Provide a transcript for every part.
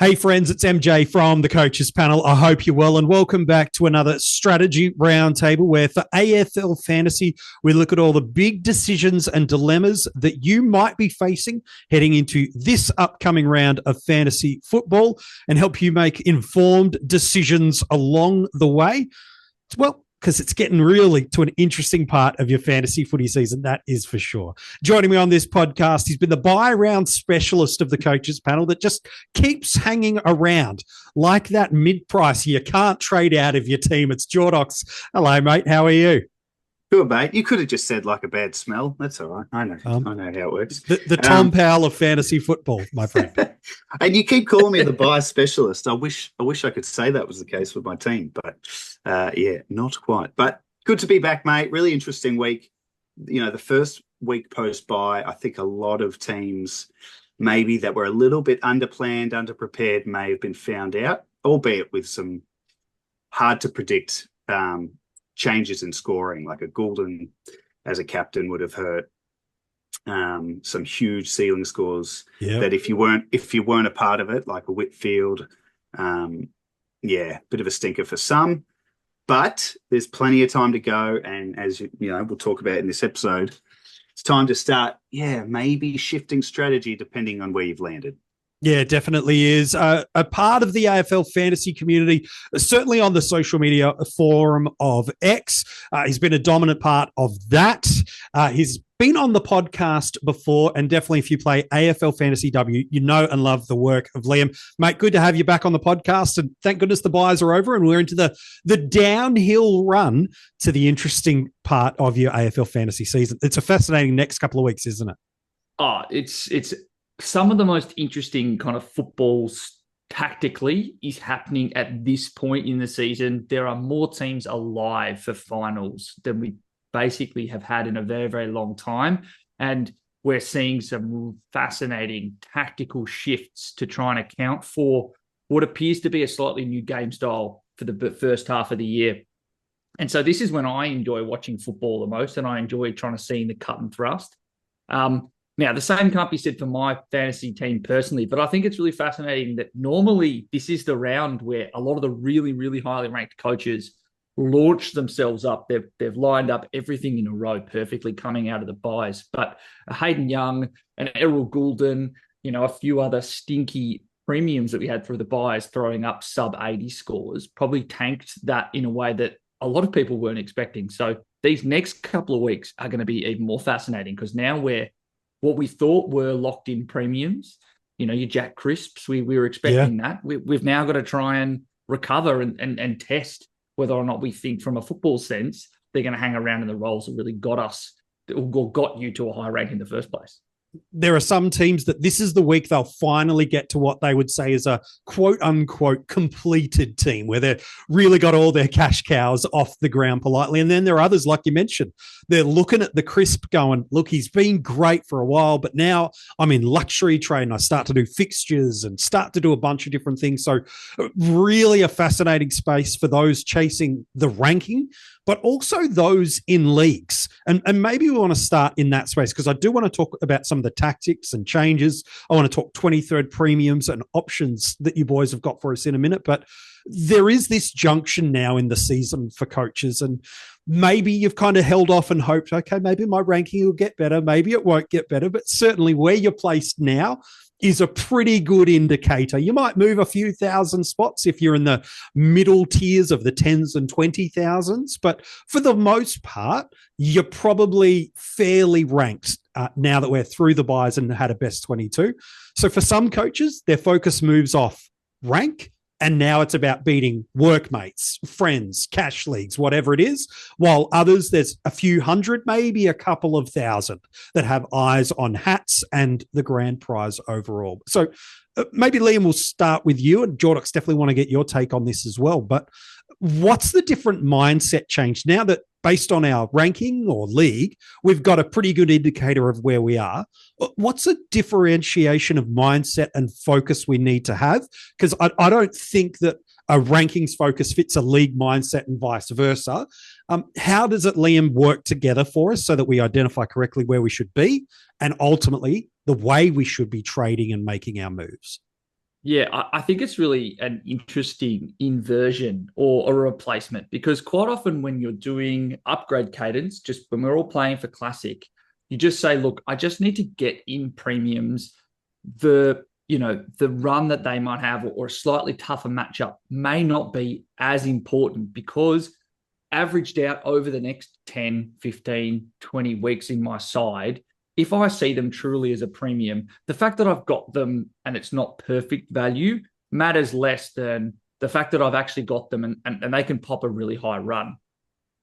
Hey friends, it's MJ from the Coaches Panel. I hope you're well and welcome back to another strategy roundtable where for AFL Fantasy, we look at all the big decisions and dilemmas that you might be facing heading into this upcoming round of fantasy football and help you make informed decisions along the way. Well, because it's getting really to an interesting part of your fantasy footy season, that is for sure. Joining me on this podcast, he's been the buy round specialist of the Coaches Panel that just keeps hanging around like that mid-price you can't trade out of your team. It's Jordox. Hello, mate. How are you? Good, mate. You could have just said like a bad smell. That's all right. I know how it works. The Tom Powell of fantasy football, my friend. And you keep calling me the buy specialist. I wish I could say that was the case with my team, but not quite. But good to be back, mate. Really interesting week. You know, the first week post-buy, I think a lot of teams maybe that were a little bit underplanned, underprepared may have been found out, albeit with some hard to predict changes in scoring, like a Goulden as a captain would have hurt some huge ceiling scores that if you weren't a part of it, like a Whitfield, bit of a stinker for some, but there's plenty of time to go. And as you know, we'll talk about in this episode, it's time to start, maybe shifting strategy depending on where you've landed. Yeah, definitely is. A part of the AFL fantasy community, certainly on the social media forum of X. He's been a dominant part of that. He's been on the podcast before, and definitely if you play AFL Fantasy W, you know and love the work of Liam. Mate, good to have you back on the podcast, and thank goodness the buys are over and we're into the downhill run to the interesting part of your AFL fantasy season. It's a fascinating next couple of weeks, isn't it? Oh, it's some of the most interesting kind of footballs tactically is happening at this point in the season. There are more teams alive for finals than we basically have had in a very, very long time. And we're seeing some fascinating tactical shifts to try and account for what appears to be a slightly new game style for the first half of the year. And so this is when I enjoy watching football the most, and I enjoy trying to see the cut and thrust. Now, the same can't be said for my fantasy team personally, but I think it's really fascinating that normally this is the round where a lot of the really, really highly ranked coaches launch themselves up. They've lined up everything in a row perfectly coming out of the buys. But Hayden Young and Errol Goulden, a few other stinky premiums that we had through the buys throwing up sub-80 scores probably tanked that in a way that a lot of people weren't expecting. So these next couple of weeks are going to be even more fascinating because now what we thought were locked-in premiums, your Jack Crisps, we were expecting that. We've now got to try and recover and test whether or not we think from a football sense they're going to hang around in the roles that really got you to a high rank in the first place. There are some teams that this is the week they'll finally get to what they would say is a quote-unquote completed team where they've really got all their cash cows off the ground politely. And then there are others, like you mentioned, they're looking at the crisp going, look, he's been great for a while, but now I'm in luxury trade and I start to do fixtures and start to do a bunch of different things. So really a fascinating space for those chasing the ranking, but also those in leagues. And maybe we want to start in that space because I do want to talk about some of the tactics and changes. I want to talk 23rd premiums and options that you boys have got for us in a minute. But there is this junction now in the season for coaches, and maybe you've kind of held off and hoped, okay, maybe my ranking will get better. Maybe it won't get better, but certainly where you're placed now is a pretty good indicator. You might move a few thousand spots if you're in the middle tiers of the 10s and 20,000s, but for the most part, you're probably fairly ranked now that we're through the buys and had a best 22. So for some coaches, their focus moves off rank, and now it's about beating workmates, friends, cash leagues, whatever it is, while others, there's a few hundred, maybe a couple of thousand that have eyes on hats and the grand prize overall. So maybe, Liam, we'll start with you, and Jordox, definitely want to get your take on this as well. But what's the different mindset change now that based on our ranking or league, we've got a pretty good indicator of where we are? What's a differentiation of mindset and focus we need to have? Because I don't think that a rankings focus fits a league mindset and vice versa. How does it, Liam, work together for us so that we identify correctly where we should be and ultimately the way we should be trading and making our moves? Yeah, I think it's really an interesting inversion or a replacement, because quite often when you're doing upgrade cadence, just when we're all playing for Classic, you just say, look, I just need to get in premiums. The run that they might have or a slightly tougher matchup may not be as important, because averaged out over the next 10, 15, 20 weeks in my side, if I see them truly as a premium, the fact that I've got them and it's not perfect value matters less than the fact that I've actually got them and they can pop a really high run.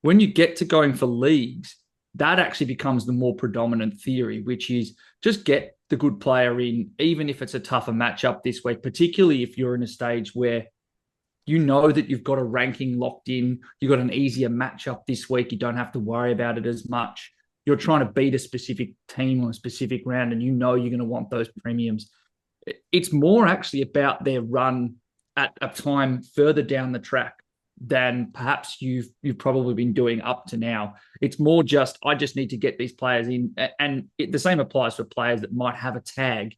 When you get to going for leagues, that actually becomes the more predominant theory, which is just get the good player in, even if it's a tougher matchup this week, particularly if you're in a stage where you know that you've got a ranking locked in, you've got an easier matchup this week, you don't have to worry about it as much. You're trying to beat a specific team on a specific round, and you know you're going to want those premiums. It's more actually about their run at a time further down the track than perhaps you've probably been doing up to now. It's more just, I just need to get these players in. And the same applies for players that might have a tag,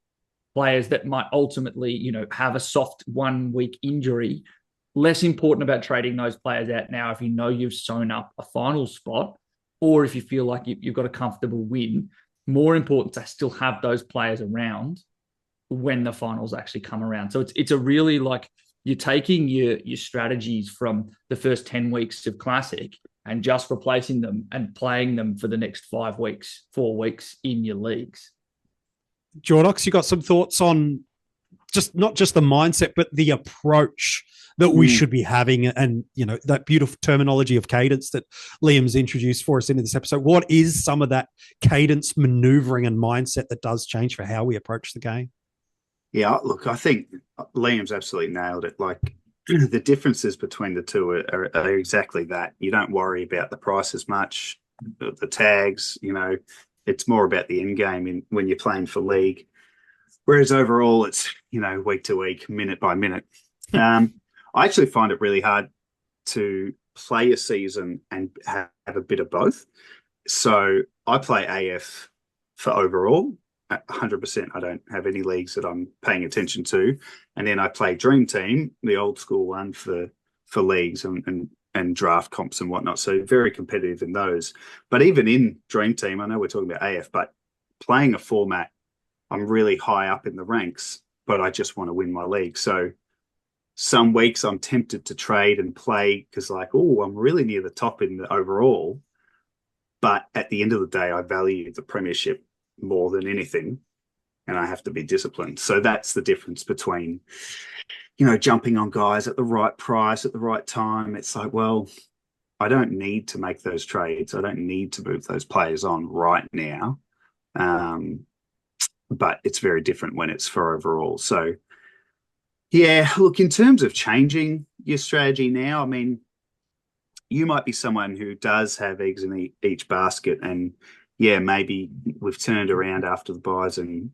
players that might ultimately, have a soft 1 week injury. Less important about trading those players out now if you know you've sewn up a final spot, or if you feel like you've got a comfortable win. More important to still have those players around when the finals actually come around. So it's a really, like, you're taking your strategies from the first 10 weeks of Classic and just replacing them and playing them for the next 4 weeks in your leagues. Jordox, you got some thoughts on not just the mindset, but the approach that we should be having, and that beautiful terminology of cadence that Liam's introduced for us into this episode. What is some of that cadence maneuvering and mindset that does change for how we approach the game? Yeah, look, I think Liam's absolutely nailed it. Like, the differences between the two are exactly that. You don't worry about the price as much, the tags. It's more about the end game when you're playing for league. Whereas overall, it's week to week, minute by minute. I actually find it really hard to play a season and have a bit of both. So I play AF for overall. 100%. I don't have any leagues that I'm paying attention to. And then I play Dream Team, the old school one, for leagues and draft comps and whatnot. So very competitive in those. But even in Dream Team, I know we're talking about AF, but playing a format, I'm really high up in the ranks, but I just want to win my league. So some weeks I'm tempted to trade and play because, like, I'm really near the top in the overall. But at the end of the day, I value the premiership more than anything, and I have to be disciplined. So that's the difference between, jumping on guys at the right price at the right time. It's like, well, I don't need to make those trades. I don't need to move those players on right now. But it's very different when it's for overall. So, yeah, look, in terms of changing your strategy now, I mean, you might be someone who does have eggs in each basket, and yeah, maybe we've turned around after the buys and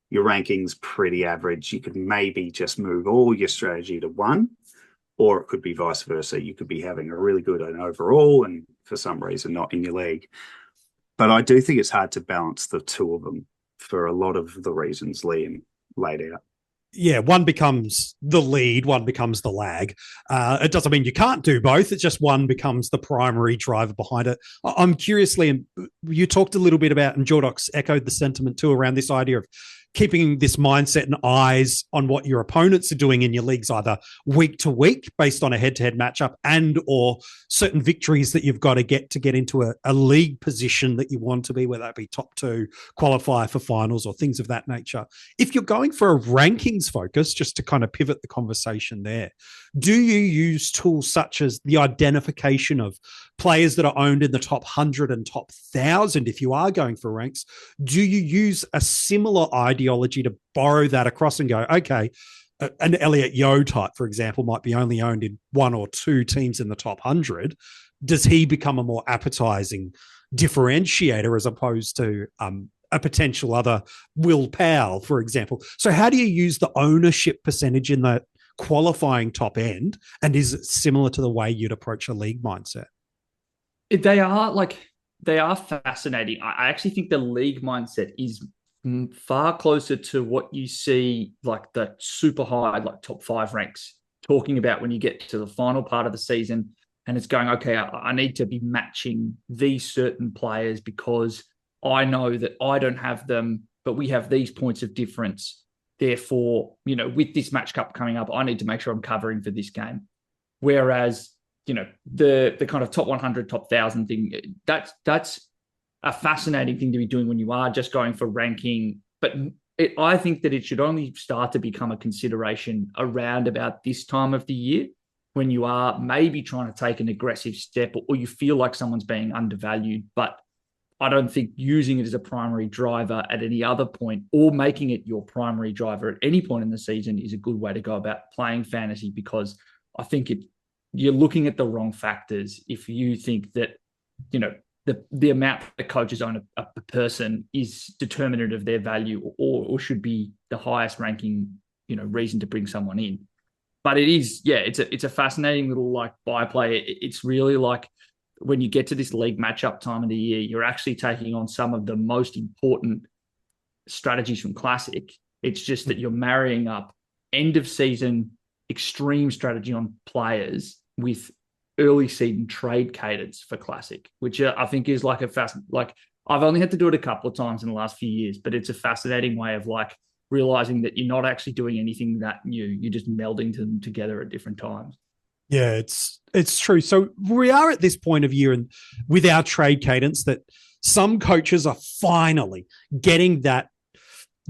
your ranking's pretty average. You could maybe just move all your strategy to one, or it could be vice versa. You could be having a really good overall and for some reason not in your league. But I do think it's hard to balance the two of them for a lot of the reasons Liam laid out. Yeah, one becomes the lead, one becomes the lag. It doesn't mean you can't do both. It's just one becomes the primary driver behind it. I'm curious, Liam, you talked a little bit about, and Jordox echoed the sentiment too, around this idea of keeping this mindset and eyes on what your opponents are doing in your leagues, either week to week based on a head-to-head matchup and or certain victories that you've got to get into a league position that you want to be, whether that be top two, qualify for finals or things of that nature. If you're going for a rankings focus, just to kind of pivot the conversation there, do you use tools such as the identification of players that are owned in the top 100 and top 1,000 if you are going for ranks? Do you use a similar ideology to borrow that across and go, okay, an Elliot Yeo type, for example, might be only owned in one or two teams in the top 100. Does he become a more appetizing differentiator as opposed to a potential other Will Powell, for example? So how do you use the ownership percentage in the qualifying top end, and is it similar to the way you'd approach a league mindset? They are fascinating. I actually think the league mindset is far closer to what you see, like the super high, like top 5 ranks, talking about when you get to the final part of the season and it's going, okay, I need to be matching these certain players because I know that I don't have them, but we have these points of difference. Therefore, with this match cup coming up, I need to make sure I'm covering for this game. Whereas, the kind of top 100, top 1,000 thing, that's a fascinating thing to be doing when you are just going for ranking. But I think that it should only start to become a consideration around about this time of the year when you are maybe trying to take an aggressive step or you feel like someone's being undervalued. But I don't think using it as a primary driver at any other point or making it your primary driver at any point in the season is a good way to go about playing fantasy, because I think you're looking at the wrong factors if you think that, the amount that coaches own a person is determinant of their value or should be the highest ranking, reason to bring someone in. But it is, it's a fascinating little like buy play. It's really like when you get to this league matchup time of the year, you're actually taking on some of the most important strategies from Classic. It's just that you're marrying up end of season extreme strategy on players with early season trade cadence for Classic, which I think is like I've only had to do it a couple of times in the last few years, but it's a fascinating way of like realizing that you're not actually doing anything that new. You're just melding them together at different times. Yeah, it's true. So we are at this point of year and with our trade cadence that some coaches are finally getting that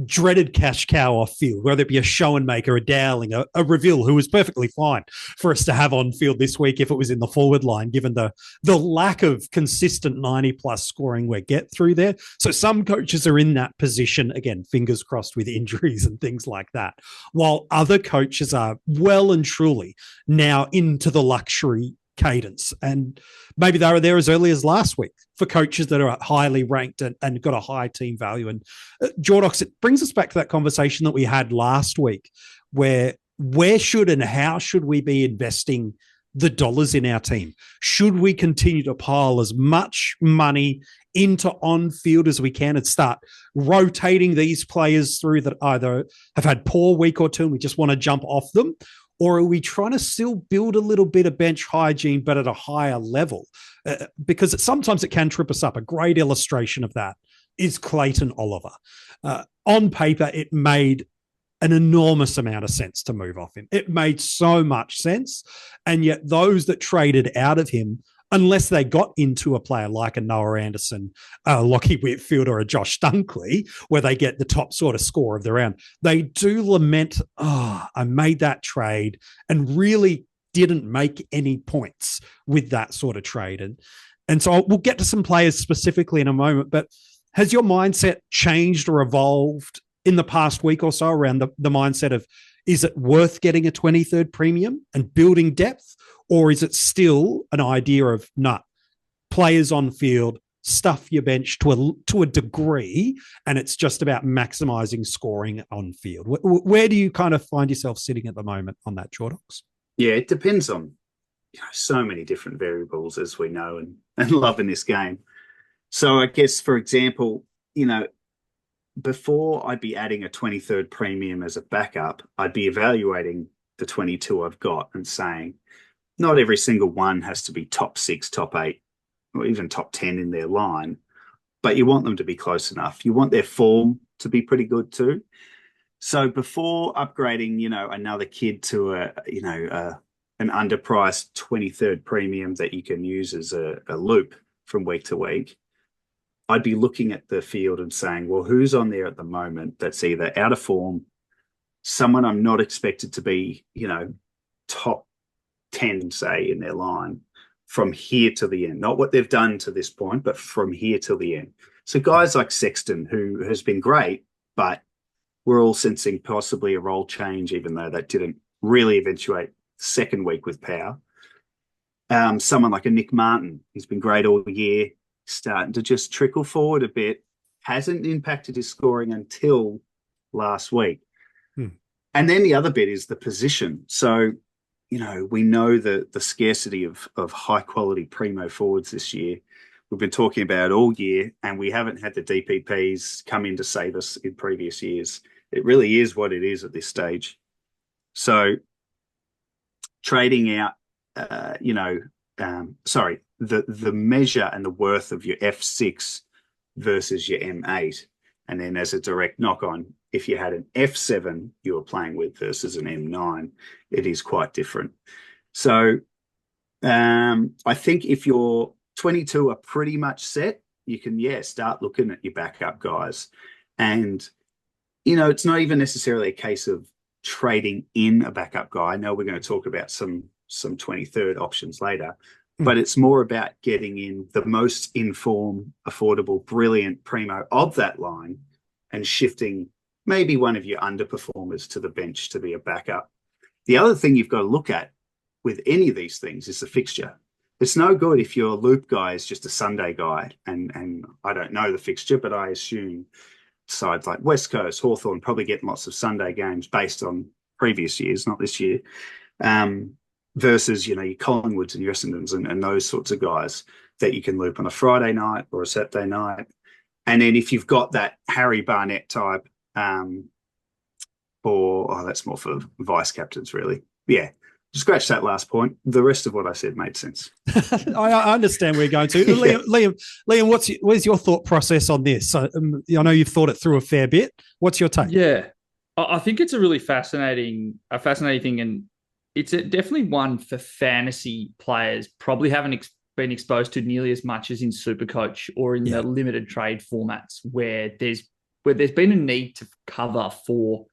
dreaded cash cow off field, whether it be a Schoenmaker, a Dowling, a Reveal, who was perfectly fine for us to have on field this week if it was in the forward line, given the lack of consistent 90-plus scoring we get through there. So some coaches are in that position, again, fingers crossed with injuries and things like that, while other coaches are well and truly now into the luxury cadence. And maybe they were there as early as last week for coaches that are highly ranked and got a high team value. And Jordox, it brings us back to that conversation that we had last week, where should and how should we be investing the dollars in our team? Should we continue to pile as much money into on-field as we can and start rotating these players through that either have had poor week or two and we just want to jump off them? Or are we trying to still build a little bit of bench hygiene, but at a higher level? Because sometimes it can trip us up. A great illustration of that is Clayton Oliver. On paper, it made an enormous amount of sense to move off him. It made so much sense. And yet those that traded out of him, unless they got into a player like a Noah Anderson, a Lockie Whitfield, or a Josh Dunkley, where they get the top sort of score of the round, they do lament, I made that trade and really didn't make any points with that sort of trade. And so we'll get to some players specifically in a moment, but has your mindset changed or evolved in the past week or so around the mindset of, is it worth getting a 23rd premium and building depth? Or is it still an idea of, players on field, stuff your bench to a degree, and it's just about maximizing scoring on field? Where do you kind of find yourself sitting at the moment on that, Jordox? Yeah, it depends on so many different variables, as we know and love in this game. So I guess, for example, before I'd be adding a 23rd premium as a backup, I'd be evaluating the 22 I've got and saying, not every single one has to be top 6, top 8, or even top 10 in their line, but you want them to be close enough. You want their form to be pretty good too. So before upgrading, another kid to an underpriced 23rd premium that you can use as a loop from week to week, I'd be looking at the field and saying, well, who's on there at the moment that's either out of form, someone I'm not expected to be, top 10, say, in their line from here to the end. Not what they've done to this point, but from here till the end. So guys like Sexton, who has been great, but we're all sensing possibly a role change, even though that didn't really eventuate second week with power. Someone like a Nick Martin, he's been great all year, starting to just trickle forward a bit, hasn't impacted his scoring until last week. And then the other bit is the position. So, we know the scarcity of high quality primo forwards this year. we've been talking about all year, and we haven't had the DPPs come in to save us in previous years. It really is what it is at this stage. So trading out, the measure and the worth of your F6 versus your M8. And then as a direct knock on, if you had an F7 you were playing with versus an M9, it is quite different. So I think if your 22 are pretty much set, you can, start looking at your backup guys. And, it's not even necessarily a case of trading in a backup guy. I know we're going to talk about some 23rd options later, but it's more about getting in the most informed, affordable, brilliant primo of that line and shifting maybe one of your underperformers to the bench to be a backup. The other thing you've got to look at with any of these things is the fixture. It's no good if your loop guy is just a Sunday guy, and I don't know the fixture, but I assume sides like West Coast, Hawthorn probably get lots of Sunday games based on previous years, not this year, versus, your Collingwoods and your Essendons and those sorts of guys that you can loop on a Friday night or a Saturday night. And then if you've got that Harry Barnett type, that's more for vice captains, really. Yeah. Scratch that last point. The rest of what I said made sense. I understand where you're going to. Liam, where's your thought process on this? I know you've thought it through a fair bit. What's your take? Yeah, I think it's a really fascinating thing, and it's definitely one for fantasy players. Probably haven't been exposed to nearly as much as in Supercoach or in the limited trade formats, where there's been a need to cover for,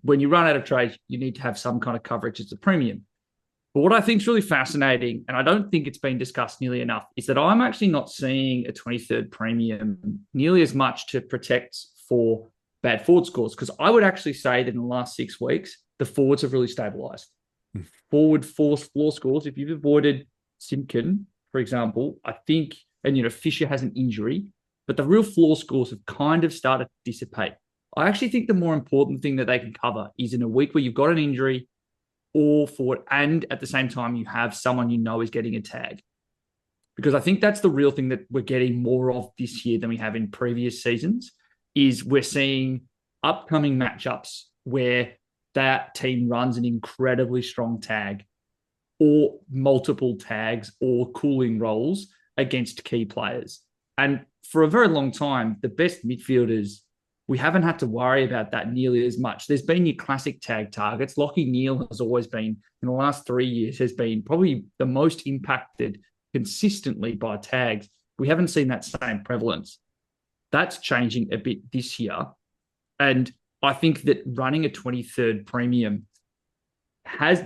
when you run out of trades, you need to have some kind of coverage as a premium. But what I think is really fascinating, and I don't think it's been discussed nearly enough, is that I'm actually not seeing a 23rd premium nearly as much to protect for bad forward scores, because I would actually say that in the last 6 weeks, the forwards have really stabilised. Forward floor scores, if you've avoided Simpkin, for example, I think, and Fisher has an injury, but the real floor scores have kind of started to dissipate. I actually think the more important thing that they can cover is in a week where you've got an injury or forward, and at the same time you have someone is getting a tag. Because I think that's the real thing that we're getting more of this year than we have in previous seasons, is we're seeing upcoming matchups where that team runs an incredibly strong tag or multiple tags or cooling roles against key players. And for a very long time, the best midfielders, we haven't had to worry about that nearly as much. There's been your classic tag targets. Lockie Neal has always been, in the last 3 years, has been probably the most impacted consistently by tags. We haven't seen that same prevalence. That's changing a bit this year. And I think that running a 23rd premium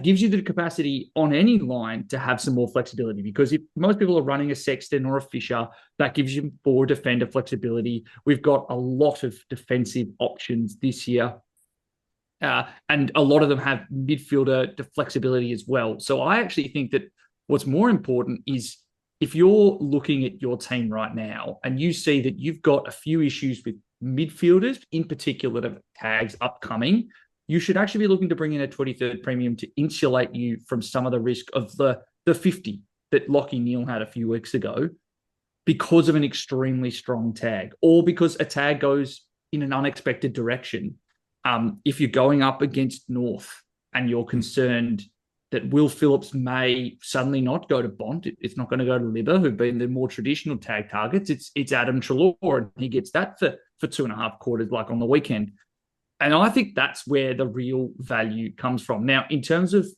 gives you the capacity on any line to have some more flexibility, because if most people are running a Sexton or a Fisher, that gives you forward defender flexibility. We've got a lot of defensive options this year, and a lot of them have midfielder flexibility as well. So I actually think that what's more important is, if you're looking at your team right now and you see that you've got a few issues with midfielders in particular that have tags upcoming, you should actually be looking to bring in a 23rd premium to insulate you from some of the risk of the 50 that Lockie Neal had a few weeks ago, because of an extremely strong tag, or because a tag goes in an unexpected direction. If you're going up against North and you're concerned that Will Phillips may suddenly not go to Bont, it's not going to go to Libba, who've been the more traditional tag targets. It's Adam Treloar, and he gets that for 2.5 quarters, like on the weekend. And I think that's where the real value comes from. Now, in terms of,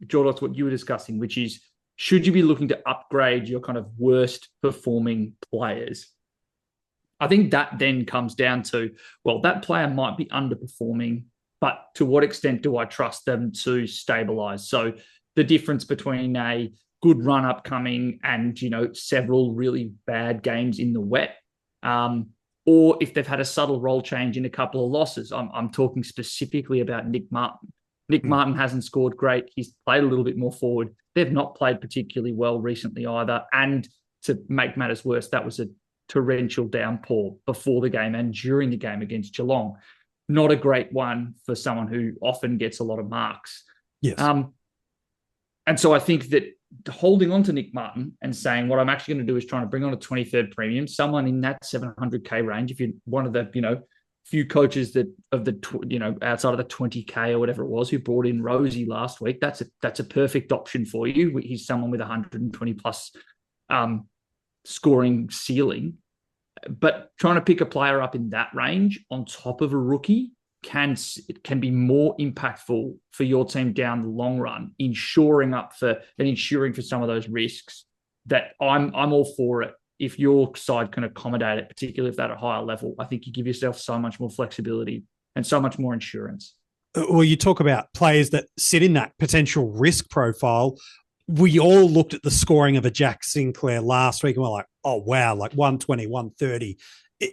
Jordox, what you were discussing, which is, should you be looking to upgrade your kind of worst performing players? I think that then comes down to, well, that player might be underperforming, but to what extent do I trust them to stabilize? So the difference between a good run upcoming and, several really bad games in the wet, or if they've had a subtle role change in a couple of losses. I'm talking specifically about Nick Martin. Nick Martin hasn't scored great. He's played a little bit more forward. They've not played particularly well recently either. And to make matters worse, that was a torrential downpour before the game and during the game against Geelong. Not a great one for someone who often gets a lot of marks. Yes. And so I think that holding on to Nick Martin and saying, what I'm actually going to do is trying to bring on a 23rd premium, someone in that 700K range. If you're one of the, few coaches that of the, outside of the 20K or whatever it was, who brought in Rosie last week, that's a perfect option for you. He's someone with 120 plus scoring ceiling. But trying to pick a player up in that range on top of a rookie can be more impactful for your team down the long run, insuring for some of those risks. That I'm all for it. If your side can accommodate it, particularly if they're at a higher level, I think you give yourself so much more flexibility and so much more insurance. Well, you talk about players that sit in that potential risk profile. We all looked at the scoring of a Jack Sinclair last week and we're like, oh, wow, like 120, 130,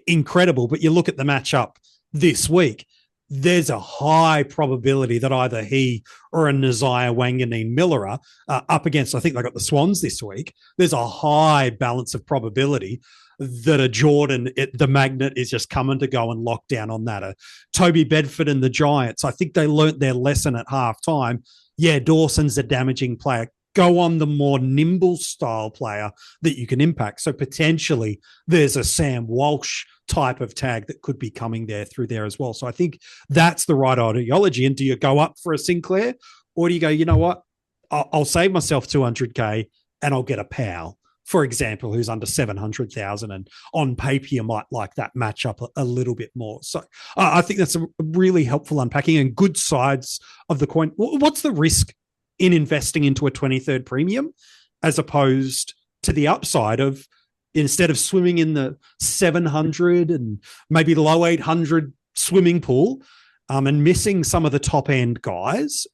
incredible. But you look at the matchup this week, there's a high probability that either he or a Nasiah Wanganeen-Miller up against, I think they got the Swans this week. There's a high balance of probability that a Jordan, the magnet is just coming to go and lock down on that. Toby Bedford and the Giants, I think they learnt their lesson at halftime. Yeah, Dawson's a damaging player. Go on the more nimble style player that you can impact. So potentially there's a Sam Walsh type of tag that could be coming there through there as well. So I think that's the right ideology. And do you go up for a Sinclair, or do you go, you know what, I'll save myself 200K and I'll get a Powell, for example, who's under 700,000, and on paper you might like that matchup a little bit more. So I think that's a really helpful unpacking and good sides of the coin. What's the risk in investing into a 23rd premium as opposed to the upside of, instead of swimming in the 700 and maybe the low 800 swimming pool and missing some of the top end guys,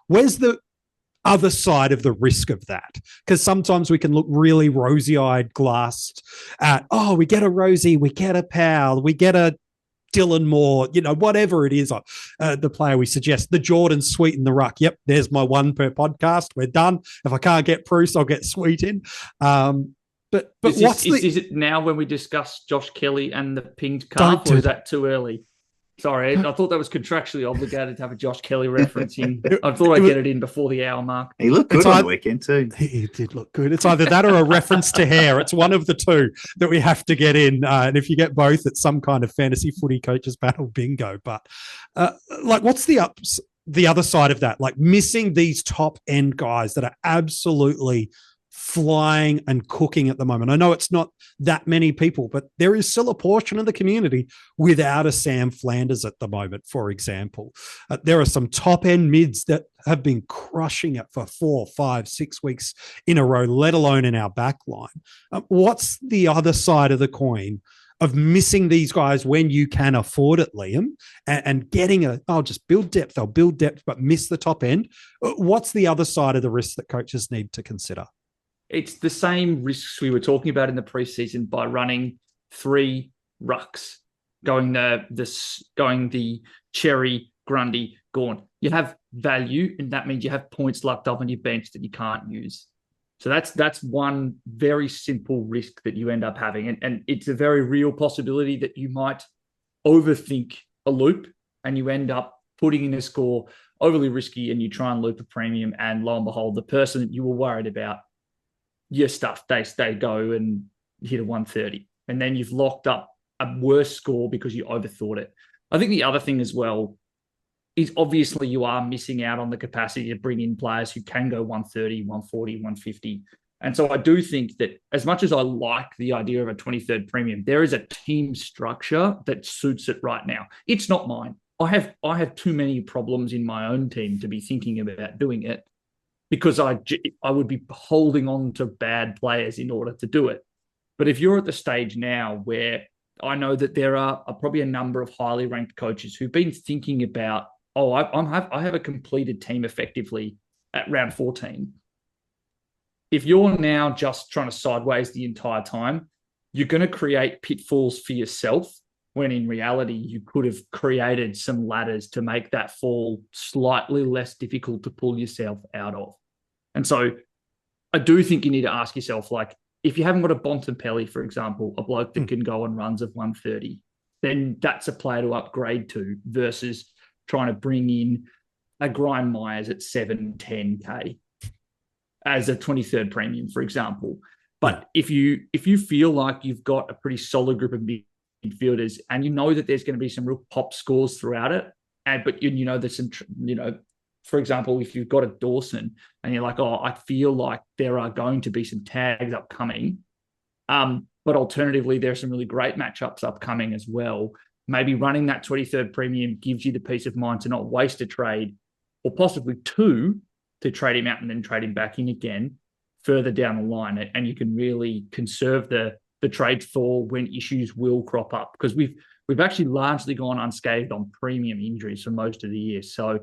where's the other side of the risk of that? Because sometimes we can look really rosy-eyed glassed at, oh, we get a Rosie, we get a Powell, we get a Dylan Moore, whatever it is, the player we suggest, the Jordan Sweet in the ruck. Yep, there's my one per podcast. We're done. If I can't get Bruce, I'll get Sweet in. But is it now when we discuss Josh Kelly and the pinged calf, or is that too early? Sorry, I thought that was contractually obligated to have a Josh Kelly reference in. I thought I'd get it in before the hour mark. He looked good on the weekend too. He did look good. It's either that or a reference to hair. It's one of the two that we have to get in. And if you get both, it's some kind of fantasy footy coaches battle bingo. But what's the other side of that? Like missing these top end guys that are absolutely flying and cooking at the moment. I know it's not that many people, but there is still a portion of the community without a Sam Flanders at the moment, for example. There are some top end mids that have been crushing it for 4, 5, 6 weeks in a row, let alone in our back line. What's the other side of the coin of missing these guys when you can afford it, Liam, and getting I'll just build depth, but miss the top end? What's the other side of the risk that coaches need to consider? It's the same risks we were talking about in the preseason by running 3 rucks, going the Cherry, Grundy, Gawn. You have value, and that means you have points locked up on your bench that you can't use. So that's one very simple risk that you end up having. And it's a very real possibility that you might overthink a loop and you end up putting in a score overly risky and you try and loop a premium, and lo and behold, the person that you were worried about, your stuff, they go and hit a 130. And then you've locked up a worse score because you overthought it. I think the other thing as well is obviously you are missing out on the capacity to bring in players who can go 130, 140, 150. And so I do think that as much as I like the idea of a 23rd premium, there is a team structure that suits it right now. It's not mine. I have too many problems in my own team to be thinking about doing it, because I would be holding on to bad players in order to do it. But if you're at the stage now where I know that there are probably a number of highly ranked coaches who've been thinking about, I have a completed team effectively at round 14. If you're now just trying to sideways the entire time, you're going to create pitfalls for yourself, when in reality you could have created some ladders to make that fall slightly less difficult to pull yourself out of. And so I do think you need to ask yourself, like, if you haven't got a Bontempelli, for example, a bloke that can go on runs of 130, then that's a player to upgrade to versus trying to bring in a Grind Myers at 7, 10K. as a 23rd premium, for example. But if you feel like you've got a pretty solid group of midfielders and you know that there's going to be some real pop scores throughout it, but you know there's some, for example, if you've got a Dawson and you're like, I feel like there are going to be some tags upcoming, but alternatively, there are some really great matchups upcoming as well. Maybe running that 23rd premium gives you the peace of mind to not waste a trade, or possibly two, to trade him out and then trade him back in again further down the line. And you can really conserve the trade for when issues will crop up, because we've actually largely gone unscathed on premium injuries for most of the year. So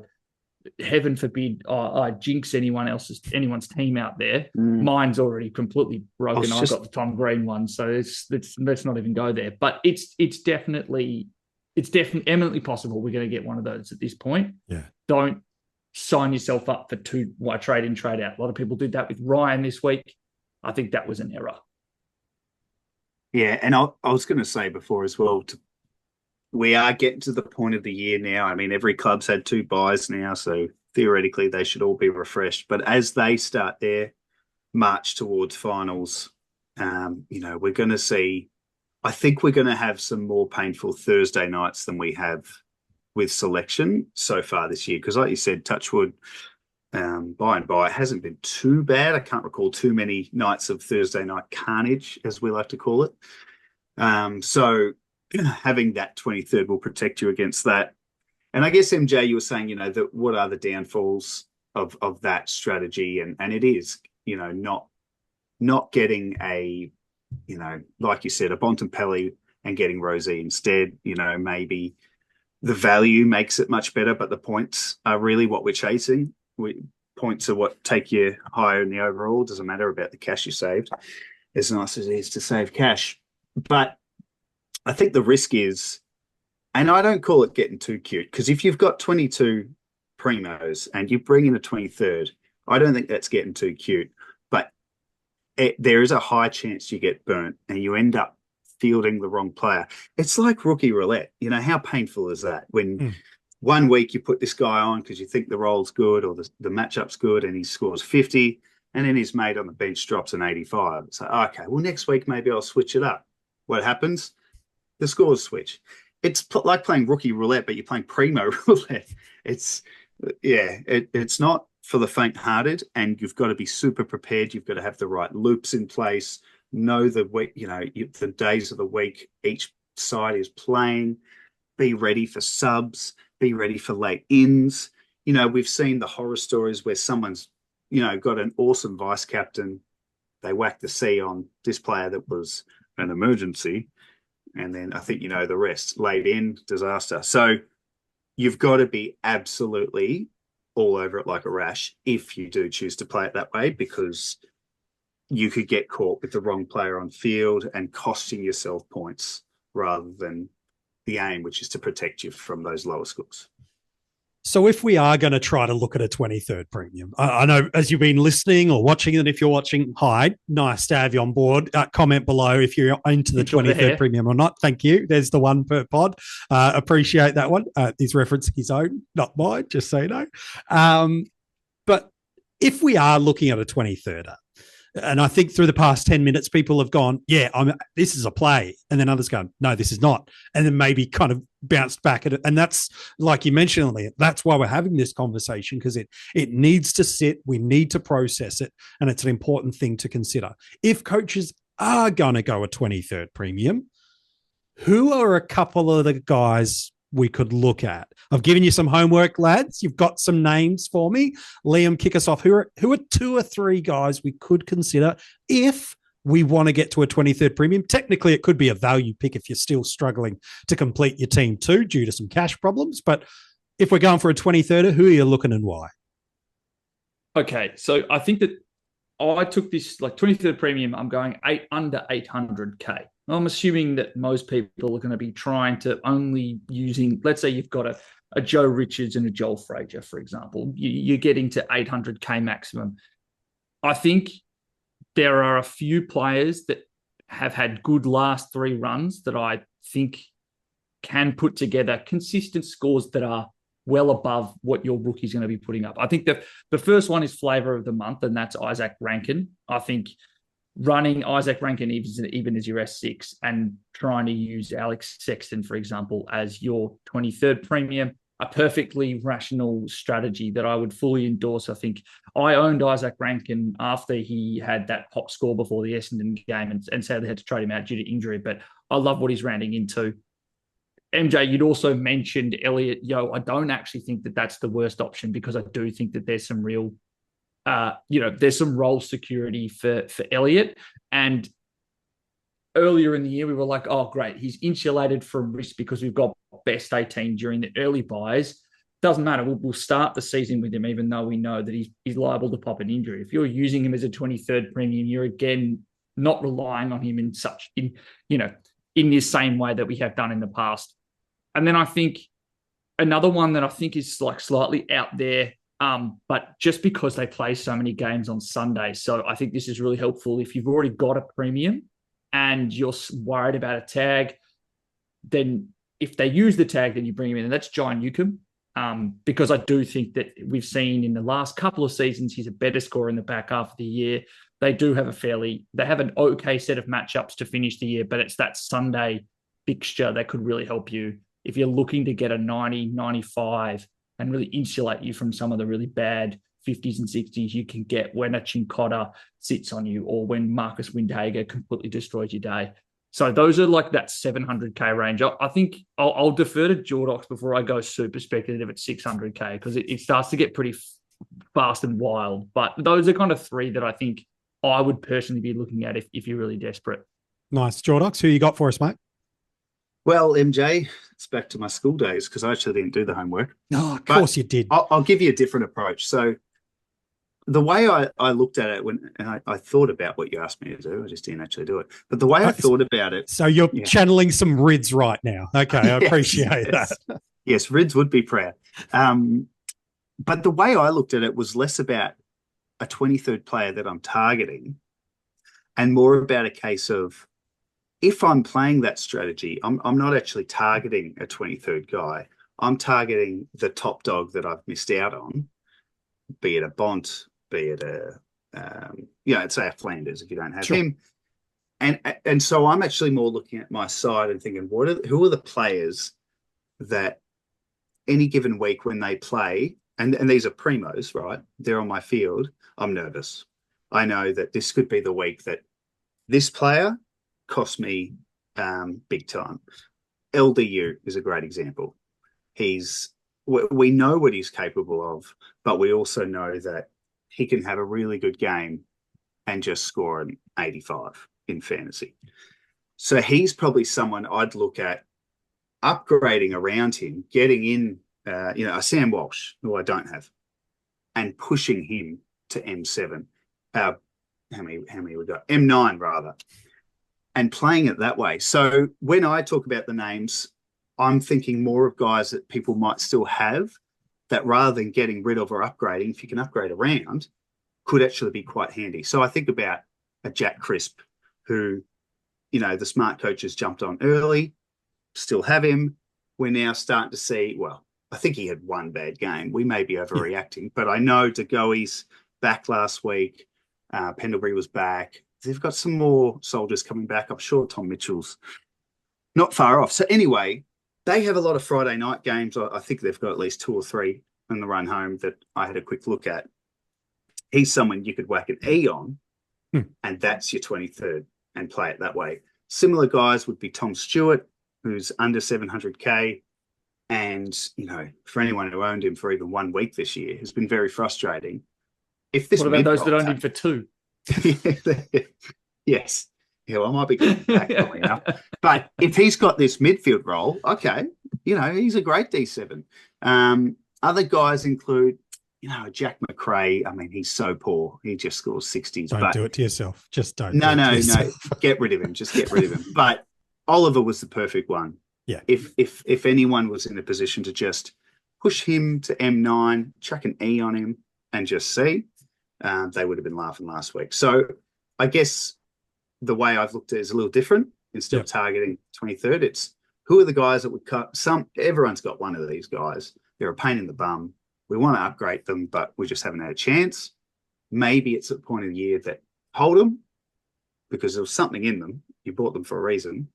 heaven forbid I jinx anyone's team out there. Mine's already completely broken. I've got the Tom Green one, so let's not even go there. But it's definitely eminently possible we're going to get one of those at this point. Yeah. Don't sign yourself up for two trade in, trade out. A lot of people did that with Ryan this week. I think that was an error. Yeah, and I was going to say before as well, we are getting to the point of the year now. I mean, every club's had 2 buys now, so theoretically they should all be refreshed. But as they start their march towards finals, we're going to see, I think we're going to have some more painful Thursday nights than we have with selection so far this year. Because like you said, touchwood, by and by, it hasn't been too bad. I can't recall too many nights of Thursday night carnage, as we like to call it. So having that 23rd will protect you against that. And I guess, MJ, you were saying, that what are the downfalls of that strategy? And it is, not getting a, like you said, a Bontempelli and getting Rosie instead. Maybe the value makes it much better, but the points are really what we're chasing. Points are what take you higher in the overall. Doesn't matter about the cash you saved, as nice as it is to save cash. But I think the risk is, and I don't call it getting too cute, because if you've got 22 primos and you bring in a 23rd, I don't think that's getting too cute. But there is a high chance you get burnt and you end up fielding the wrong player. It's like rookie roulette. How painful is that when one week you put this guy on because you think the role's good or the matchup's good and he scores 50, and then his mate on the bench drops an 85. It's like, okay, well, next week maybe I'll switch it up. What happens? The scores switch. It's like playing rookie roulette, but you're playing primo roulette. It's not for the faint-hearted, and you've got to be super prepared. You've got to have the right loops in place, know the week, the days of the week each side is playing, be ready for subs, be ready for late ins. We've seen the horror stories where someone's, got an awesome vice captain. They whack the C on this player that was an emergency. And then I think the rest. Late in, disaster. So you've got to be absolutely all over it like a rash if you do choose to play it that way, because you could get caught with the wrong player on field and costing yourself points rather than the aim, which is to protect you from those lower scores. So if we are going to try to look at a 23rd premium, I know as you've been listening or watching, and if you're watching, hi, nice to have you on board. Comment below if you're into the 23rd premium or not. Thank you. There's the one per pod. Appreciate that one. He's referencing his own, not mine, just so you know. But if we are looking at a 23rder, and I think through the past 10 minutes, people have gone, yeah, this is a play. And then others go, no, this is not. And then maybe kind of bounced back at it. And that's, like you mentioned, Elliot, that's why we're having this conversation, because it needs to sit. We need to process it. And it's an important thing to consider. If coaches are going to go a 23rd premium, who are a couple of the guys we could look at? I've given you some homework, lads. You've got some names for me. Liam, kick us off. Who are 2 or 3 guys we could consider if we want to get to a 23rd premium? Technically, it could be a value pick if you're still struggling to complete your team too due to some cash problems. But if we're going for a 23rd, who are you looking and why? Okay, so I think that I took this 23rd premium. I'm going under 800K. I'm assuming that most people are going to be trying to only using, let's say you've got a Joe Richards and a Joel Frazier, for example. You're getting to 800K maximum. I think there are a few players that have had good last 3 runs that I think can put together consistent scores that are well above what your rookie's going to be putting up. I think the first one is flavor of the month, and that's Isaac Rankin. I think running Isaac Rankin even as your S6 and trying to use Alex Sexton, for example, as your 23rd premium, a perfectly rational strategy that I would fully endorse. I think I owned Isaac Rankin after he had that pop score before the Essendon game and sadly had to trade him out due to injury, but I love what he's rounding into. MJ, you'd also mentioned Elliot. I don't actually think that that's the worst option because I do think that there's some real, there's some role security for Elliot. And earlier in the year, we were like, oh, great, he's insulated from risk because we've got best 18 during the early buys. Doesn't matter. We'll start the season with him, even though we know that he's liable to pop an injury. If you're using him as a 23rd premium, you're again not relying on him in this same way that we have done in the past. And then I think another one that I think is like slightly out there, but just because they play so many games on Sunday. So I think this is really helpful. If you've already got a premium and you're worried about a tag, then if they use the tag, then you bring him in. And that's John Newcomb, because I do think that we've seen in the last couple of seasons, he's a better scorer in the back half of the year. They do have they have an okay set of matchups to finish the year, but it's that Sunday fixture that could really help you. If you're looking to get a 90, 95 and really insulate you from some of the really bad 50s and 60s you can get when a Chincotta sits on you or when Marcus Windhager completely destroys your day. So those are like that 700K range. I think I'll defer to Jordox before I go super speculative at 600K because it starts to get pretty fast and wild. But those are kind of three that I think I would personally be looking at if you're really desperate. Nice. Jordox, who you got for us, mate? Well, MJ, it's back to my school days because I actually didn't do the homework. Oh, of course you did. I'll give you a different approach. So the way I looked at it and I thought about what you asked me to do, I just didn't actually do it. But the way I thought about it. So you're channeling some Rids right now. Okay, I appreciate that. Yes, Rids would be proud. But the way I looked at it was less about a 23rd player that I'm targeting and more about a case of, if I'm playing that strategy, I'm not actually targeting a 23rd guy. I'm targeting the top dog that I've missed out on, be it a Bont, be it say a Flanders if you don't have him. And so I'm actually more looking at my side and thinking, who are the players that any given week when they play, and these are primos, right? They're on my field. I'm nervous. I know that this could be the week that this player cost me big time. LDU is a great example. We know what he's capable of, but we also know that he can have a really good game and just score an 85 in fantasy. So he's probably someone I'd look at upgrading around him, getting in, a Sam Walsh, who I don't have, and pushing him to M7. How many we got? M9 rather. And playing it that way. So when I talk about the names, I'm thinking more of guys that people might still have that rather than getting rid of or upgrading, if you can upgrade around, could actually be quite handy. So I think about a Jack Crisp who, the smart coaches jumped on early, still have him. We're now starting to see, I think he had one bad game. We may be overreacting, but I know DeGoey's back last week. Pendlebury was back. They've got some more soldiers coming back. I'm sure Tom Mitchell's not far off. So anyway, they have a lot of Friday night games. I think they've got at least 2 or 3 on the run home that I had a quick look at. He's someone you could whack an E on, and that's your 23rd and play it that way. Similar guys would be Tom Stewart, who's under 700K. And, for anyone who owned him for even 1 week this year, has been very frustrating. What about those that owned him for 2? Yes. Yeah, I might be getting back coming up. But if he's got this midfield role, okay, he's a great D7. Other guys include, Jack McRae. I mean, he's so poor. He just scores 60s. Don't do it to yourself. Just don't. No. Get rid of him. Just get rid of him. But Oliver was the perfect one. Yeah. If anyone was in a position to just push him to M9, chuck an E on him, and just see, they would have been laughing last week. So I guess the way I've looked at it is a little different. Instead of targeting 23rd, it's who are the guys that would cut everyone's got one of these guys They're a pain in the bum. We want to upgrade them, but we just haven't had a chance. Maybe it's at the point of the year that hold them because there was something in them. You bought them for a reason.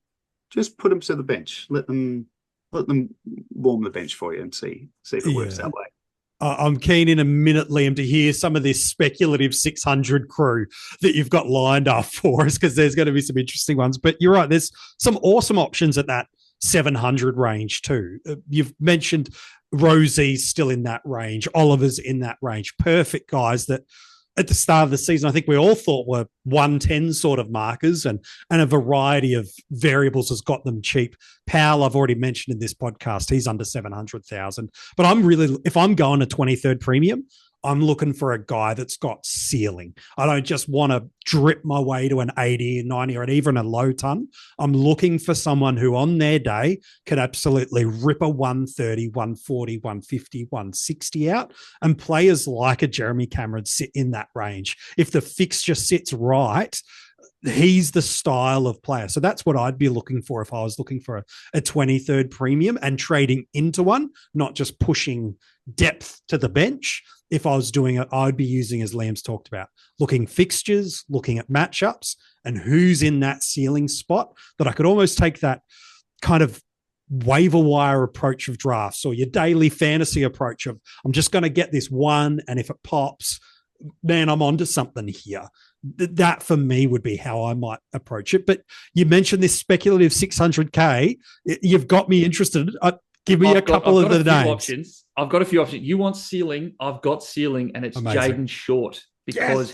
Just put them to the bench. Let them warm the bench for you and see if it works that way. I'm keen in a minute, Liam, to hear some of this speculative 600 crew that you've got lined up for us, because there's going to be some interesting ones. But you're right, there's some awesome options at that 700 range too. You've mentioned Rosie's still in that range. Oliver's in that range. Perfect guys that at the start of the season, I think we all thought were 110 sort of markers, and a variety of variables has got them cheap. Powell, I've already mentioned in this podcast, he's under 700,000. But if I'm going to 23rd premium, I'm looking for a guy that's got ceiling. I don't just want to drip my way to an 80, 90, or even a low ton. I'm looking for someone who on their day can absolutely rip a 130, 140, 150, 160 out, and players like a Jeremy Cameron sit in that range. If the fixture sits right, he's the style of player. So that's what I'd be looking for if I was looking for a 23rd premium and trading into one, not just pushing depth to the bench. If I was doing it, I'd be using, as Liam's talked about, looking fixtures, looking at matchups, and who's in that ceiling spot, that I could almost take that kind of waiver wire approach of drafts, or your daily fantasy approach of, I'm just going to get this one, and if it pops, man, I'm onto something here. That for me would be how I might approach it. But you mentioned this speculative 600K. You've got me interested. Give me a couple of the names. Options. I've got a few options. You want ceiling? I've got ceiling, and it's Jaden Short, because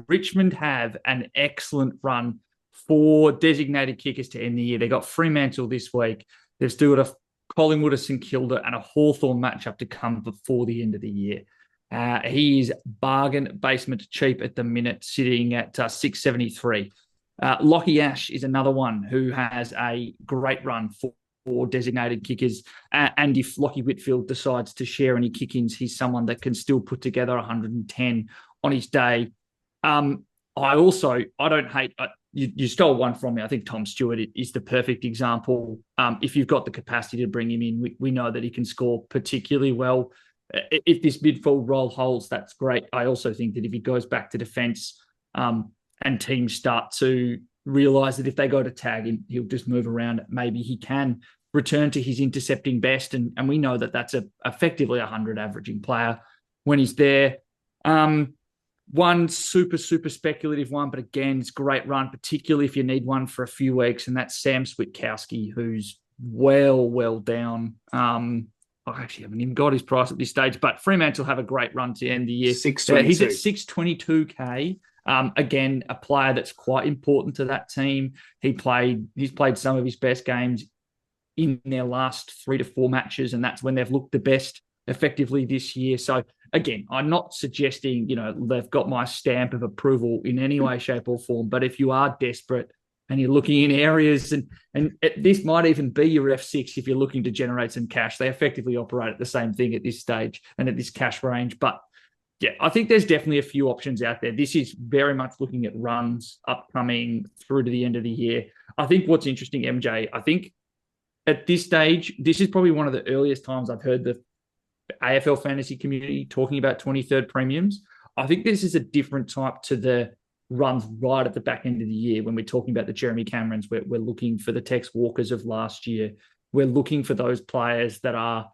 Richmond have an excellent run for designated kickers to end the year. They got Fremantle this week. They've still got a Collingwood, a St Kilda, and a Hawthorn matchup to come before the end of the year. He is bargain basement cheap at the minute, sitting at 673. Lockie Ash is another one who has a great run for designated kickers. And if Lockie Whitfield decides to share any kick-ins, he's someone that can still put together 110 on his day. I don't hate... You stole one from me. I think Tom Stewart is the perfect example. If you've got the capacity to bring him in, we know that he can score particularly well. If this midfield role holds, that's great. I also think that if he goes back to defence and teams start to realise that if they go to tag him, he'll just move around. Maybe he can return to his intercepting best, and we know that that's effectively 100 averaging player when he's there. One super speculative one, but again, it's a great run, particularly if you need one for a few weeks, and that's Sam Switkowski, who's well down. I actually haven't even got his price at this stage, but Fremantle have a great run to end the year. He's at 622K. Again, a player that's quite important to that team. He's played some of his best games in their last 3 to 4 matches, and that's when they've looked the best effectively this year. So again, I'm not suggesting, they've got my stamp of approval in any way, shape or form, but if you are desperate and you're looking in areas, and this might even be your F6 if you're looking to generate some cash. They effectively operate at the same thing at this stage and at this cash range. But yeah, I think there's definitely a few options out there. This is very much looking at runs upcoming through to the end of the year. I think what's interesting, MJ, I think at this stage, this is probably one of the earliest times I've heard the AFL fantasy community talking about 23rd premiums. I think this is a different type to the runs right at the back end of the year when we're talking about the Jeremy Camerons. We're looking for the Tex Walkers of last year. We're looking for those players that are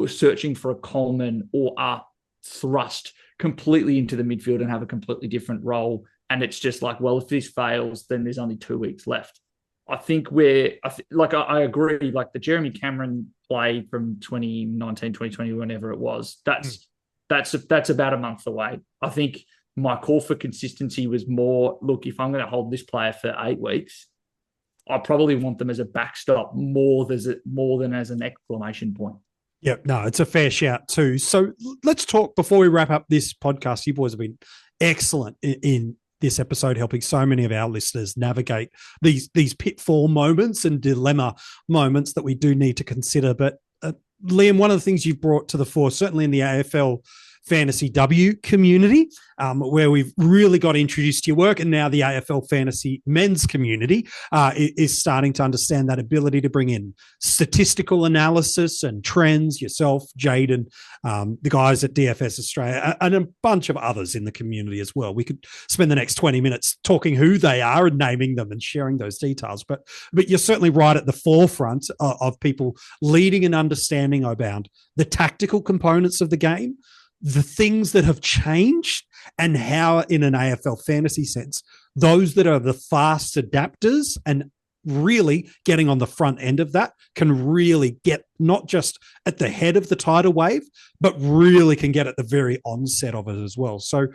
searching for a Coleman or are thrust completely into the midfield and have a completely different role. And it's just like, well, if this fails, then there's only 2 weeks left. I think I agree, like the Jeremy Cameron play from 2019, 2020, whenever it was, that's about a month away. I think my call for consistency was more, look, if I'm going to hold this player for 8 weeks, I probably want them as a backstop more than as an exclamation point. Yep, no, it's a fair shout too. So let's talk, before we wrap up this podcast, you boys have been excellent in this episode, helping so many of our listeners navigate these pitfall moments and dilemma moments that we do need to consider. But Liam, one of the things you've brought to the fore, certainly in the AFL Fantasy W community, where we've really got introduced to your work. And now the AFL Fantasy men's community is starting to understand that ability to bring in statistical analysis and trends, yourself, Jaden, the guys at DFS Australia, and a bunch of others in the community as well. We could spend the next 20 minutes talking who they are and naming them and sharing those details. But you're certainly right at the forefront of people leading and understanding about the tactical components of the game, the things that have changed, and how, in an AFL fantasy sense, those that are the fast adapters and really getting on the front end of that can really get not just at the head of the tidal wave, but really can get at the very onset of it as well. So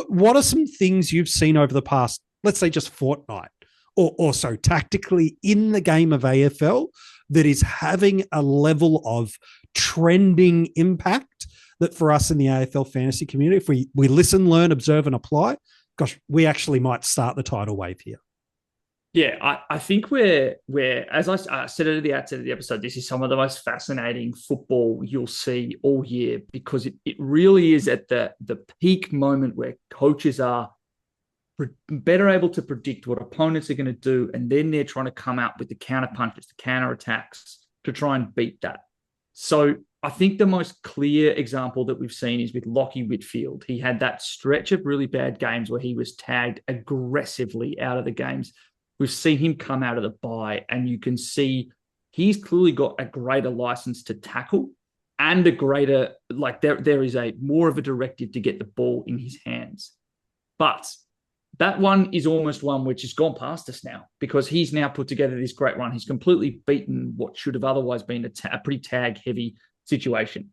what are some things you've seen over the past, let's say, just fortnight or so tactically in the game of AFL that is having a level of trending impact that for us in the AFL fantasy community, if we listen, learn, observe, and apply, gosh, we actually might start the tidal wave here? Yeah, I think we're as I said at the outset of the episode, this is some of the most fascinating football you'll see all year, because it really is at the peak moment where coaches are better able to predict what opponents are going to do, and then they're trying to come out with the counter punches, the counter attacks to try and beat that. So I think the most clear example that we've seen is with Lachie Whitfield. He had that stretch of really bad games where he was tagged aggressively out of the games. We've seen him come out of the bye, and you can see he's clearly got a greater license to tackle and a greater, there is a more of a directive to get the ball in his hands. But that one is almost one which has gone past us now, because he's now put together this great run. He's completely beaten what should have otherwise been a pretty tag-heavy situation.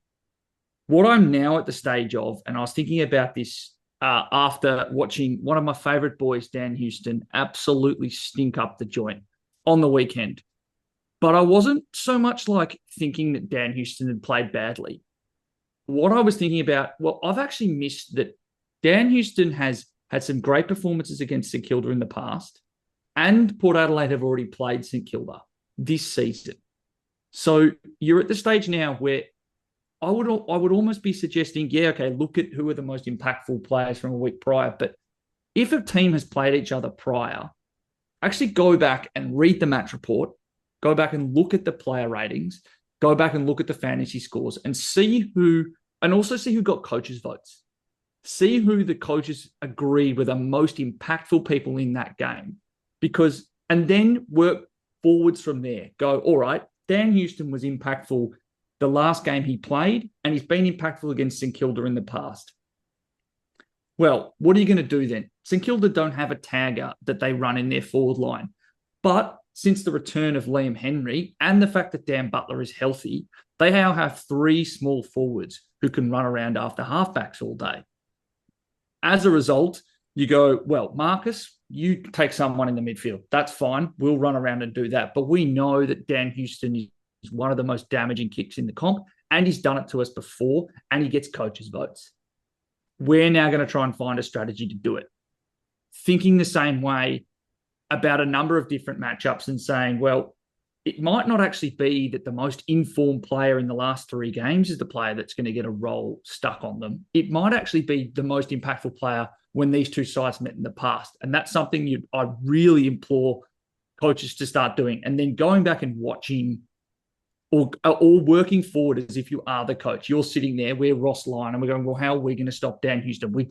What I'm now at the stage of, and I was thinking about this after watching one of my favorite boys, Dan Houston, absolutely stink up the joint on the weekend. But I wasn't so much like thinking that Dan Houston had played badly. What I was thinking about, well, I've actually missed that Dan Houston has had some great performances against St Kilda in the past, and Port Adelaide have already played St Kilda this season. So you're at the stage now where I would almost be suggesting, yeah, okay, look at who are the most impactful players from a week prior. But if a team has played each other prior, actually go back and read the match report, go back and look at the player ratings, go back and look at the fantasy scores, and also see who got coaches' votes. See who the coaches agreed were the most impactful people in that game. And then work forwards from there. Go, all right, Dan Houston was impactful the last game he played, and he's been impactful against St Kilda in the past. Well, what are you going to do then? St Kilda don't have a tagger that they run in their forward line. But since the return of Liam Henry and the fact that Dan Butler is healthy, they now have 3 small forwards who can run around after halfbacks all day. As a result, you go, well, Marcus, you take someone in the midfield. That's fine. We'll run around and do that. But we know that Dan Houston is one of the most damaging kicks in the comp, and he's done it to us before, and he gets coaches' votes. We're now going to try and find a strategy to do it. Thinking the same way about a number of different matchups and saying, well, it might not actually be that the most informed player in the last 3 games is the player that's going to get a role stuck on them. It might actually be the most impactful player when these two sides met in the past. And that's something I'd really implore coaches to start doing. And then going back and watching or working forward as if you are the coach. You're sitting there, we're Ross Lyon, and we're going, well, how are we going to stop Dan Houston? We're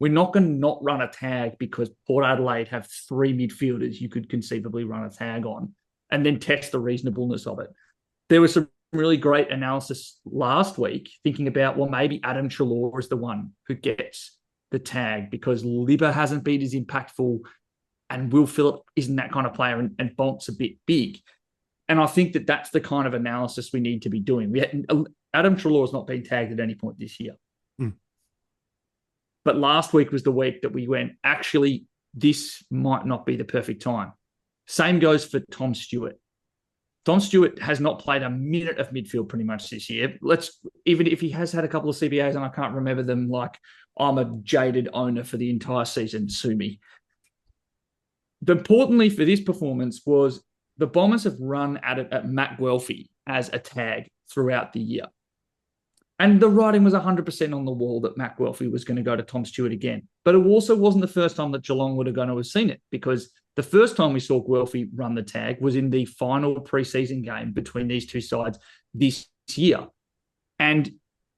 not going to not run a tag because Port Adelaide have 3 midfielders you could conceivably run a tag on, and then test the reasonableness of it. There was some really great analysis last week thinking about, well, maybe Adam Treloar is the one who gets the tag because Libba hasn't been as impactful and Will Phillip isn't that kind of player and Bont's a bit big. And I think that that's the kind of analysis we need to be doing. Adam Treloar has not been tagged at any point this year. But last week was the week that we went, actually, this might not be the perfect time. Same goes for Tom Stewart. Tom Stewart has not played a minute of midfield pretty much this year. Even if he has had a couple of CBAs and I can't remember them, like I'm a jaded owner for the entire season, sue me. But importantly for this performance was the Bombers have run at Matt Guelphy as a tag throughout the year. And the writing was 100% on the wall that Matt Guelphy was going to go to Tom Stewart again. But it also wasn't the first time that Geelong would have going to have seen it, because the first time we saw Guelphy run the tag was in the final preseason game between these two sides this year. And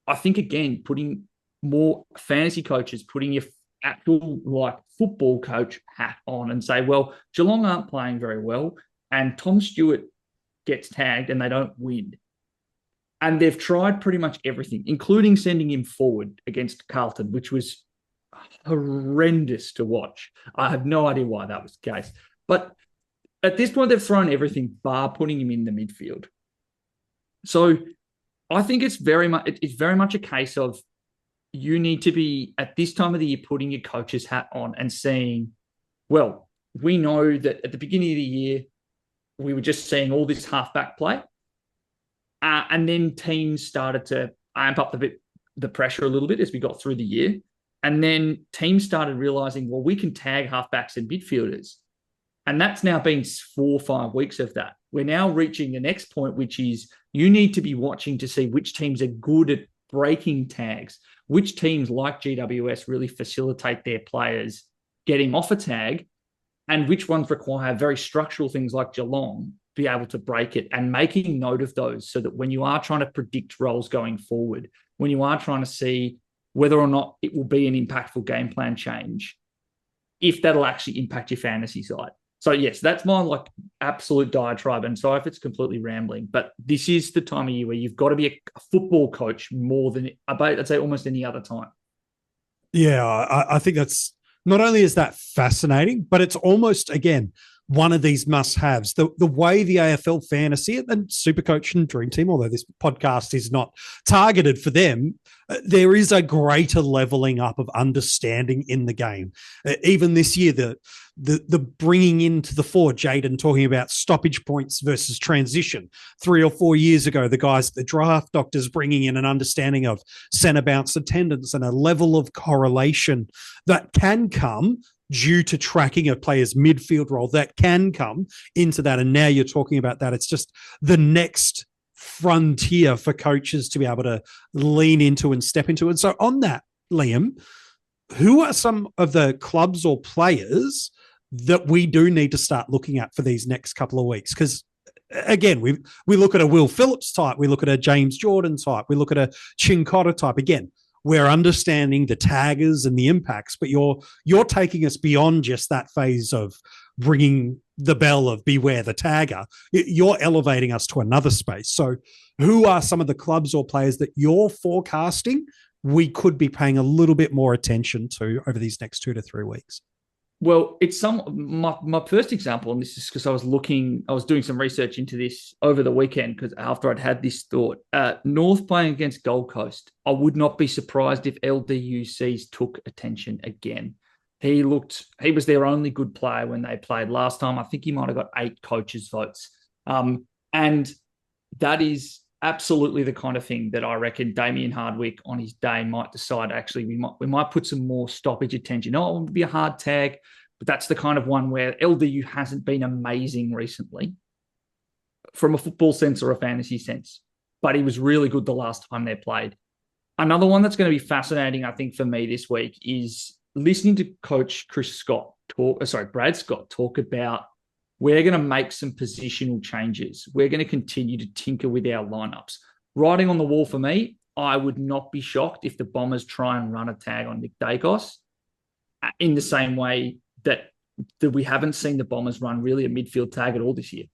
I think, again, putting more fantasy coaches, putting your actual football coach hat on and say, well, Geelong aren't playing very well and Tom Stewart gets tagged and they don't win. And they've tried pretty much everything, including sending him forward against Carlton, which was horrendous to watch. I have no idea why that was the case. But at this point, they've thrown everything bar putting him in the midfield. So I think it's very much a case of you need to be, at this time of the year, putting your coach's hat on and saying, well, we know that at the beginning of the year, we were just seeing all this halfback play. And then teams started to amp up the pressure a little bit as we got through the year. And then teams started realizing, well, we can tag halfbacks and midfielders. And that's now been 4 or 5 weeks of that. We're now reaching the next point, which is you need to be watching to see which teams are good at breaking tags, which teams like GWS really facilitate their players getting off a tag, and which ones require very structural things like Geelong be able to break it, and making note of those so that when you are trying to predict roles going forward, when you are trying to see whether or not it will be an impactful game plan change, if that'll actually impact your fantasy side. So yes, that's my absolute diatribe. And so if it's completely rambling, but this is the time of year where you've got to be a football coach more than I'd say almost any other time. Yeah, I think that's not only is that fascinating, but it's almost, again, one of these must-haves. The way the AFL Fantasy and Supercoach and Dream Team, although this podcast is not targeted for them, there is a greater leveling up of understanding in the game. Even this year, the bringing into the fore, Jaden talking about stoppage points versus transition. 3 or 4 years ago, the guys, the draft doctors, bringing in an understanding of centre bounce attendance and a level of correlation that can come due to tracking a player's midfield role that can come into that. And now you're talking about that. It's just the next frontier for coaches to be able to lean into and step into. And so on that, Liam, who are some of the clubs or players that we do need to start looking at for these next couple of weeks? Because again, we look at a Will Phillips type, we look at a James Jordan type, we look at a Chincotta type. Again, we're understanding the taggers and the impacts, but you're taking us beyond just that phase of ringing the bell of beware the tagger. You're elevating us to another space. So who are some of the clubs or players that you're forecasting we could be paying a little bit more attention to over these next 2 to 3 weeks? Well, it's my first example, and this is because I was doing some research into this over the weekend, because after I'd had this thought, North playing against Gold Coast, I would not be surprised if LDUCs took attention again. He was their only good player when they played last time. I think he might have got 8 coaches' votes. And that is absolutely the kind of thing that I reckon Damien Hardwick on his day might decide, actually, we might put some more stoppage attention. Oh, it would be a hard tag, but that's the kind of one where LDU hasn't been amazing recently from a football sense or a fantasy sense, but he was really good the last time they played. Another one that's going to be fascinating, I think, for me this week is listening to Coach Brad Scott talk about, we're going to make some positional changes. We're going to continue to tinker with our lineups. Writing on the wall for me, I would not be shocked if the Bombers try and run a tag on Nick Dacos in the same way that we haven't seen the Bombers run really a midfield tag at all this year.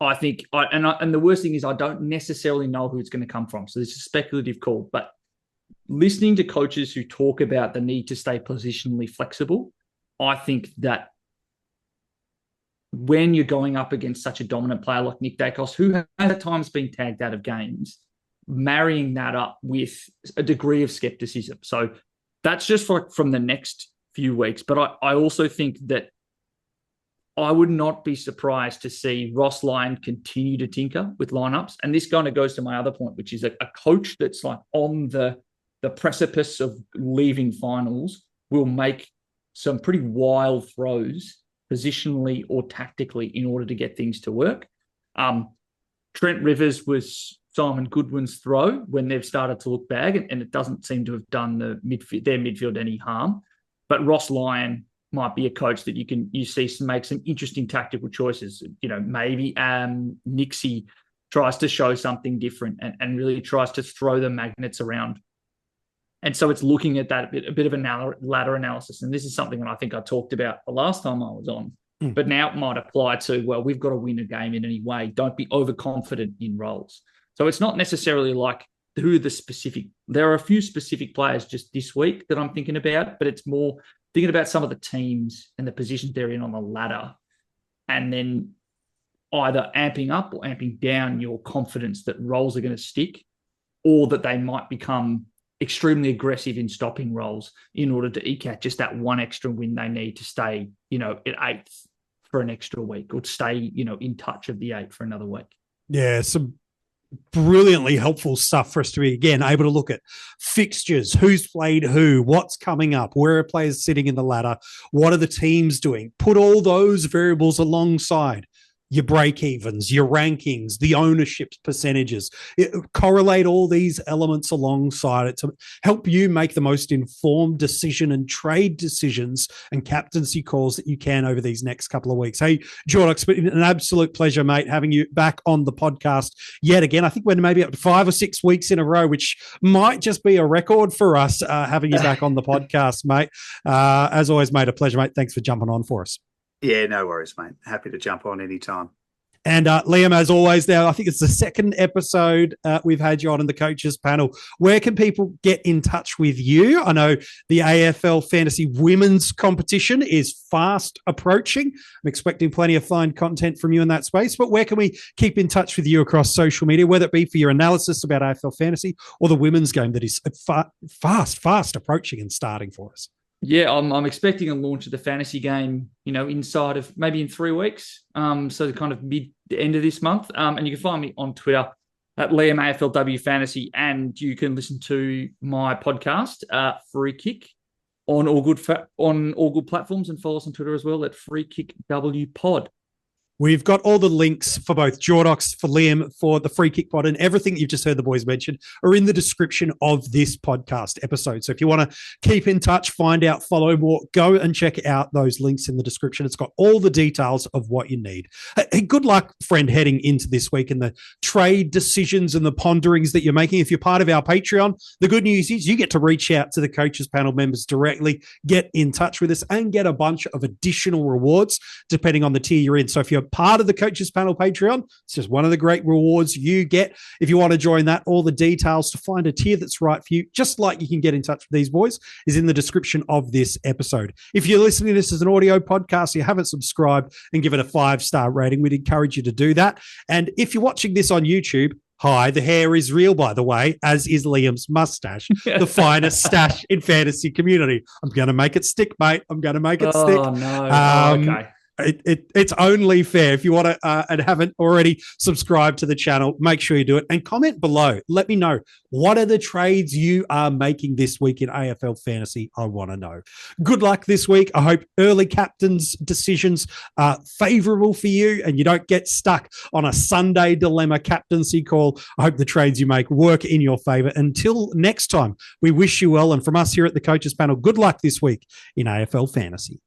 I think, and the worst thing is I don't necessarily know who it's going to come from. So this is a speculative call, but listening to coaches who talk about the need to stay positionally flexible, I think that when you're going up against such a dominant player like Nick Dacos, who has at times been tagged out of games, marrying that up with a degree of skepticism. So that's just from the next few weeks. But I also think that I would not be surprised to see Ross Lyon continue to tinker with lineups. And this kind of goes to my other point, which is a coach that's like on the precipice of leaving finals will make some pretty wild throws positionally or tactically in order to get things to work. Trent Rivers was Simon Goodwin's throw when they've started to look bad, and it doesn't seem to have done their midfield any harm. But Ross Lyon might be a coach that you see make some interesting tactical choices. Maybe Nixie tries to show something different and really tries to throw the magnets around. And so it's looking at that a bit of a ladder analysis. And this is something that I think I talked about the last time I was on. But now it might apply to, well, we've got to win a game in any way. Don't be overconfident in roles. So it's not necessarily like who are the specific. There are a few specific players just this week that I'm thinking about, but it's more thinking about some of the teams and the positions they're in on the ladder, and then either amping up or amping down your confidence that roles are going to stick, or that they might become extremely aggressive in stopping roles in order to eke out just that one extra win they need to stay, at 8th for an extra week, or to stay, in touch of the 8 for another week. Yeah, some brilliantly helpful stuff for us to be, again, able to look at fixtures, who's played who, what's coming up, where are players sitting in the ladder, what are the teams doing, put all those variables alongside your break-evens, your rankings, the ownership percentages. Correlate all these elements alongside it to help you make the most informed decision and trade decisions and captaincy calls that you can over these next couple of weeks. Hey, Jordox, it's been an absolute pleasure, mate, having you back on the podcast yet again. I think we're maybe up to 5 or 6 weeks in a row, which might just be a record for us having you back on the podcast, mate. As always, mate, a pleasure, mate. Thanks for jumping on for us. Yeah, no worries, mate. Happy to jump on anytime. And Liam, as always, now I think it's the second episode we've had you on in the coaches panel. Where can people get in touch with you? I know the AFL Fantasy Women's Competition is fast approaching. I'm expecting plenty of fine content from you in that space. But where can we keep in touch with you across social media, whether it be for your analysis about AFL Fantasy or the women's game that is fast approaching and starting for us? Yeah, I'm expecting a launch of the fantasy game, inside of maybe in 3 weeks. So kind of the end of this month. And you can find me on Twitter at Liam AFLW Fantasy, and you can listen to my podcast, Free Kick, on all good platforms, and follow us on Twitter as well at Free Kick W Pod. We've got all the links for both Jordox, for Liam, for the Free Kick Pod, and everything you've just heard the boys mention are in the description of this podcast episode. So if you want to keep in touch, find out, follow more, go and check out those links in the description. It's got all the details of what you need. Hey, good luck, friend, heading into this week and the trade decisions and the ponderings that you're making. If you're part of our Patreon, the good news is you get to reach out to the coaches panel members directly, get in touch with us, and get a bunch of additional rewards depending on the tier you're in. So if you're part of the coaches panel Patreon, it's just one of the great rewards you get. If you want to join that, all the details to find a tier that's right for you, just like you can get in touch with these boys, is in the description of this episode. If you're listening to this as an audio podcast, you haven't subscribed and give it a 5-star rating, we'd encourage you to do that. And if you're watching this on YouTube, hi, the hair is real, by the way, as is Liam's mustache, the finest stash in fantasy community. I'm going to make it stick, mate. I'm going to make it stick. Oh, no. Okay. It's only fair. If you want to and haven't already subscribed to the channel, make sure you do it and comment below. Let me know, what are the trades you are making this week in AFL Fantasy? I want to know. Good luck this week. I hope early captains' decisions are favorable for you and you don't get stuck on a Sunday dilemma captaincy call. I hope the trades you make work in your favor. Until next time, we wish you well. And from us here at the Coaches Panel, good luck this week in AFL Fantasy.